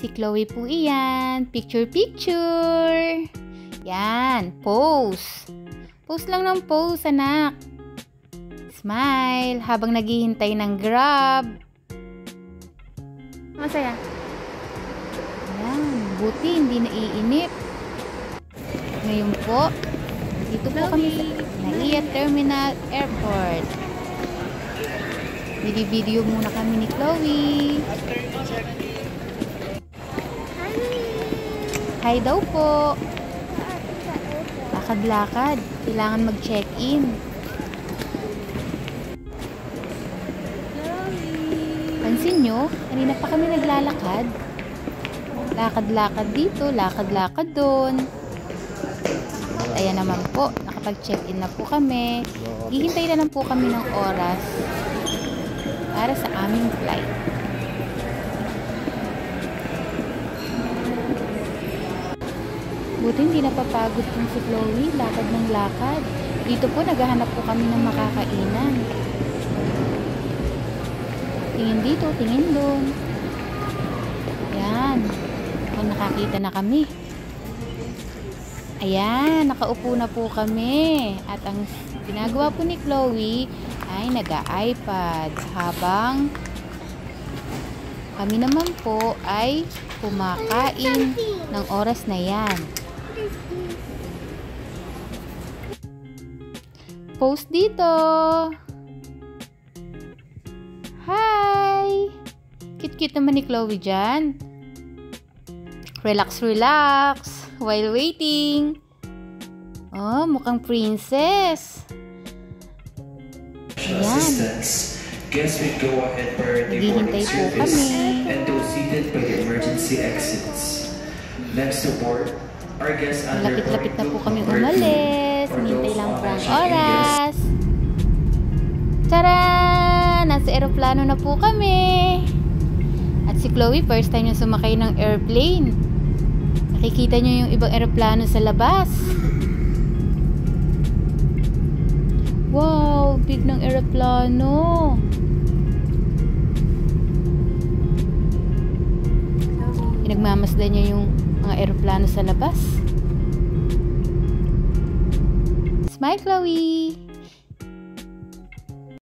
Si Chloe po iyan. Picture, picture. Yan, pose. Pose lang ng pose, anak. Smile habang naghihintay ng Grab. Masaya. Yan, buti hindi naiinip. Ngayon po, dito po kami sa NAIA Terminal Airport. Video muna kami ni Chloe. Hi daw po. Lakad-lakad. Kailangan mag-check-in. Pansin nyo, kanina pa kami naglalakad. Lakad-lakad dito, lakad-lakad doon. At ayan naman po, nakapag-check-in na po kami. Hihintay na lang po kami ng oras para sa aming flight. Buti hindi napapagod kong si Chloe, lakad ng lakad. Dito po, naghahanap po kami ng makakainan. Tingin dito, tingin doon. Ayan. Nakakita na kami. Ayan, nakaupo na po kami. At ang ginagawa po ni Chloe ay nag-iPad habang kami naman po ay kumakain ng oras na yan. Post dito. Hi! Cute-cute naman ni Chloe dyan. Relax, relax while waiting. Oh, mukhang princess. Ayan. Guests will go ahead priority boarding service and those seated by the emergency exits. Next to board, our guests under Lapit-lapit na po kami umalis. Hinintay lang po ang oras. Tara! Nasa eroplano na po kami. At si Chloe, first time niya sumakay ng airplane. Nakikita niyo yung ibang eroplano sa labas. Wow! Big ng eroplano. Pinagmamasdan niya yung mga eroplano sa labas. Smile, Chloe!